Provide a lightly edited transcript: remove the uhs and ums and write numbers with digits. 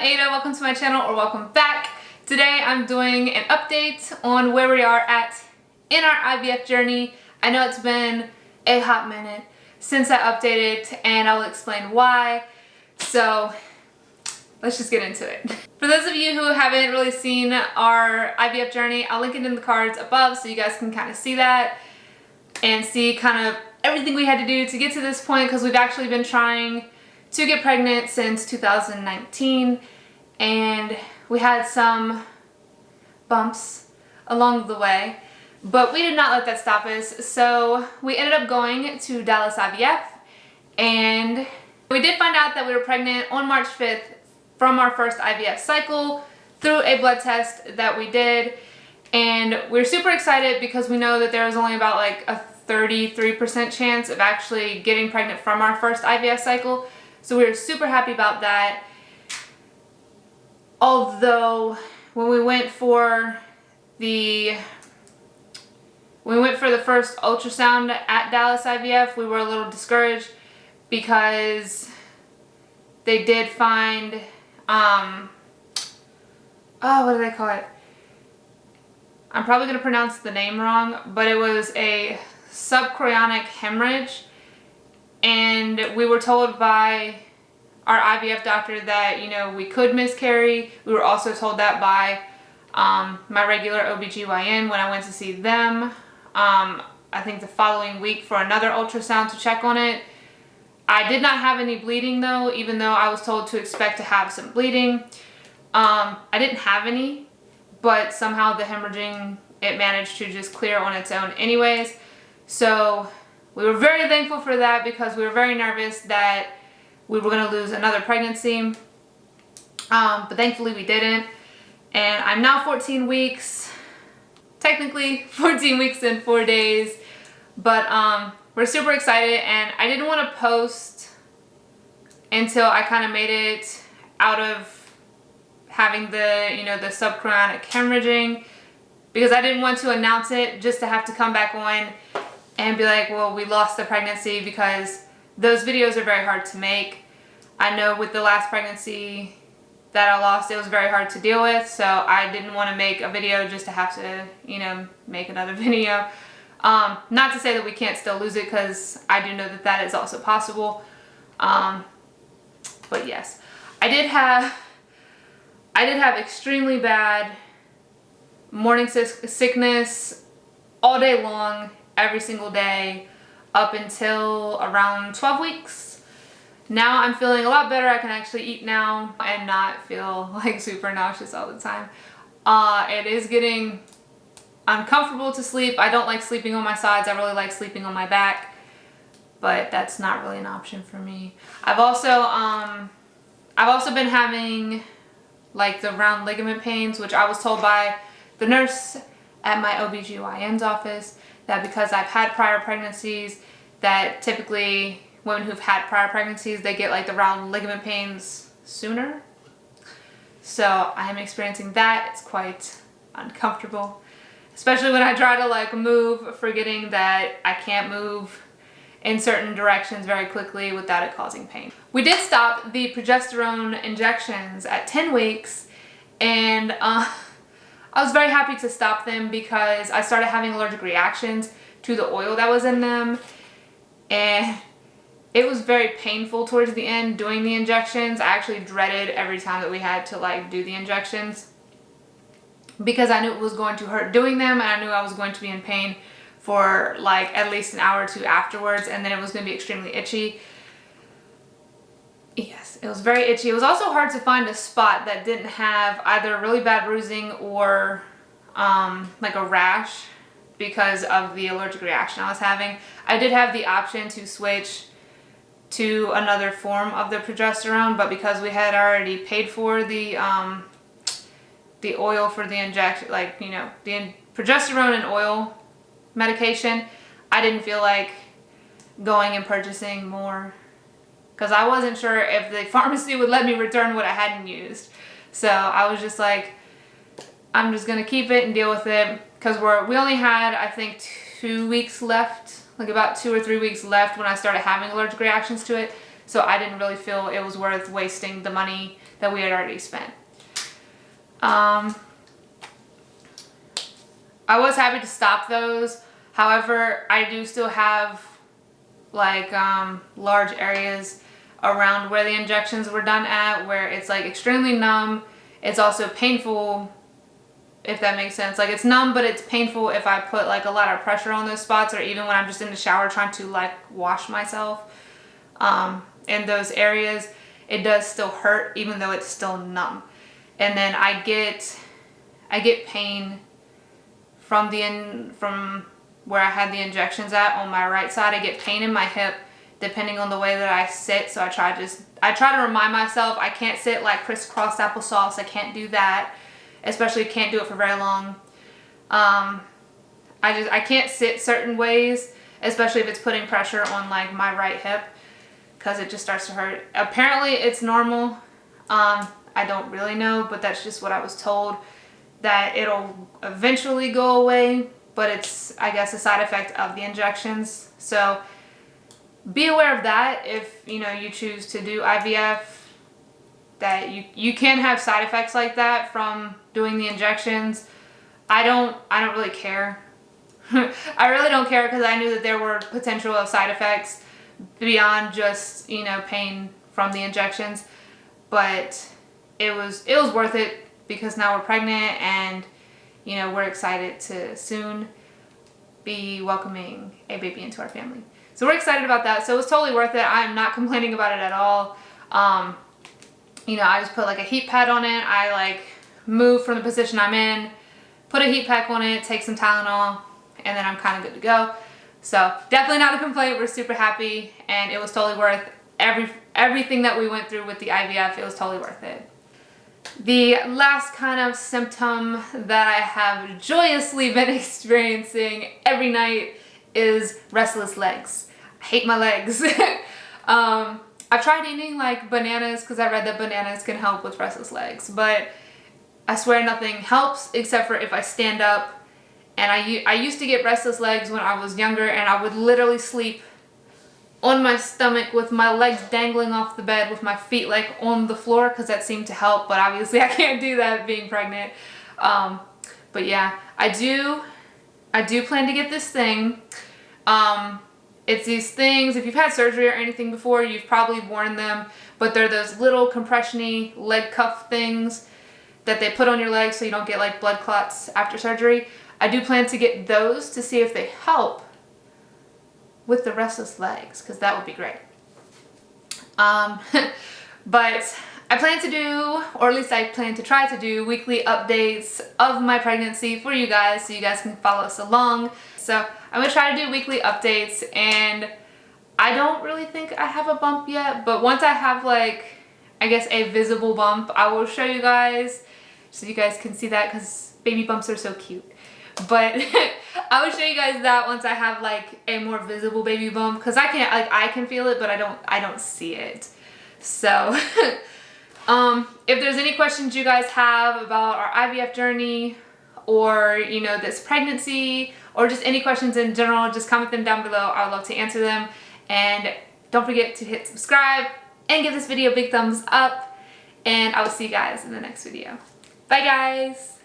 Ada, welcome to my channel, or welcome back. Today I'm doing an update on where we are at in our IVF journey. I know it's been a hot minute since I updated and I'll explain why. So let's just get into it. For those of you who haven't really seen our IVF journey, I'll link it in the cards above so you guys can kind of see that and see kind of everything we had to do to get to this point, because we've actually been trying to get pregnant since 2019 and we had some bumps along the way, but we did not let that stop us. So we ended up going to Dallas IVF and we did find out that we were pregnant on March 5th from our first IVF cycle through a blood test that we did, and we're super excited because we know that there was only about like a 33% chance of actually getting pregnant from our first IVF cycle. So we were super happy about that. Although when we went for the first ultrasound at Dallas IVF, we were a little discouraged because they did find what did they call it? I'm probably going to pronounce the name wrong, but it was a subchorionic hemorrhage, and we were told by our IVF doctor that, you know, we could miscarry. We were also told that by my regular OBGYN when I went to see them, I think the following week, for another ultrasound to check on it. I did not have any bleeding though, even though I was told to expect to have some bleeding. I didn't have any, but somehow the hemorrhaging, it managed to just clear on its own anyways. So we were very thankful for that because we were very nervous that we were going to lose another pregnancy. But thankfully we didn't. And I'm now 14 weeks, technically 14 weeks and 4 days. But we're super excited, and I didn't want to post until I kind of made it out of having the, you know, the subchorionic hemorrhaging, because I didn't want to announce it just to have to come back on and be like, well, we lost the pregnancy, because those videos are very hard to make. I know with the last pregnancy that I lost, it was very hard to deal with, so I didn't want to make a video just to have to, you know, make another video. Not to say that we can't still lose it, because I do know that that is also possible. But yes, I did have extremely bad morning sickness all day long, every single day, up until around 12 weeks. Now I'm feeling a lot better. I can actually eat now and not feel like super nauseous all the time. It is getting uncomfortable to sleep. I don't like sleeping on my sides. I really like sleeping on my back, but that's not really an option for me. I've also been having like the round ligament pains, which I was told by the nurse at my OBGYN's office that because I've had prior pregnancies, that typically women who've had prior pregnancies, they get like the round ligament pains sooner. So I am experiencing that. It's quite uncomfortable, especially when I try to like move, forgetting that I can't move in certain directions very quickly without it causing pain. We did stop the progesterone injections at 10 weeks, and I was very happy to stop them because I started having allergic reactions to the oil that was in them, and it was very painful towards the end doing the injections. I actually dreaded every time that we had to like do the injections, because I knew it was going to hurt doing them, and I knew I was going to be in pain for like at least an hour or two afterwards, and then it was going to be extremely itchy. Yes, it was very itchy. It was also hard to find a spot that didn't have either really bad bruising or like a rash because of the allergic reaction I was having. I did have the option to switch to another form of the progesterone, but because we had already paid for the oil for the injection, like, you know, the progesterone and oil medication, I didn't feel like going and purchasing more, because I wasn't sure if the pharmacy would let me return what I hadn't used. So I was just like, I'm just gonna keep it and deal with it, because we only had, I think, 2 weeks left, like about 2 or 3 weeks left when I started having allergic reactions to it. So I didn't really feel it was worth wasting the money that we had already spent. I was happy to stop those. However, I do still have like large areas around where the injections were done at, where it's like extremely numb. It's also painful, if that makes sense. Like, it's numb, but it's painful if I put like a lot of pressure on those spots, or even when I'm just in the shower trying to like wash myself. In those areas, it does still hurt, even though it's still numb. And then I get pain from where I had the injections at on my right side. I get pain in my hip depending on the way that I sit. So I try to remind myself I can't sit like crisscross applesauce. I can't do that, especially can't do it for very long. I can't sit certain ways, especially if it's putting pressure on like my right hip, because it just starts to hurt. Apparently it's normal. I don't really know, but that's just what I was told, that it'll eventually go away, but it's, I guess, a side effect of the injections. So be aware of that if, you know, you choose to do IVF, that you can have side effects like that from doing the injections. I don't really care. I really don't care, because I knew that there were potential of side effects beyond just, you know, pain from the injections. But it was worth it, because now we're pregnant and, you know, we're excited to soon be welcoming a baby into our family. So we're excited about that. So it was totally worth it. I'm not complaining about it at all. You know, I just put like a heat pad on it. I like move from the position I'm in, put a heat pack on it, take some Tylenol, and then I'm kind of good to go. So definitely not a complaint. We're super happy, and it was totally worth everything that we went through with the IVF. It was totally worth it. The last kind of symptom that I have joyously been experiencing every night is restless legs. I hate my legs. I've tried eating like bananas, because I read that bananas can help with restless legs, but I swear nothing helps except for if I stand up. And I used to get restless legs when I was younger, and I would literally sleep on my stomach with my legs dangling off the bed with my feet like on the floor, because that seemed to help, but obviously I can't do that being pregnant. But yeah, I do plan to get this thing. It's these things, if you've had surgery or anything before, you've probably worn them, but they're those little compression-y leg cuff things that they put on your legs so you don't get like blood clots after surgery. I do plan to get those to see if they help with the restless legs, because that would be great. But I plan to do, or at least I plan to try to do, weekly updates of my pregnancy for you guys, so you guys can follow us along. So I'm gonna try to do weekly updates, and I don't really think I have a bump yet, but once I have like, I guess, a visible bump, I will show you guys so you guys can see that, because baby bumps are so cute. But I will show you guys that once I have like a more visible baby bump, because I can feel it, but I don't see it. So if there's any questions you guys have about our IVF journey, or, you know, this pregnancy, or just any questions in general, just comment them down below. I would love to answer them. And don't forget to hit subscribe and give this video a big thumbs up, and I will see you guys in the next video. Bye guys.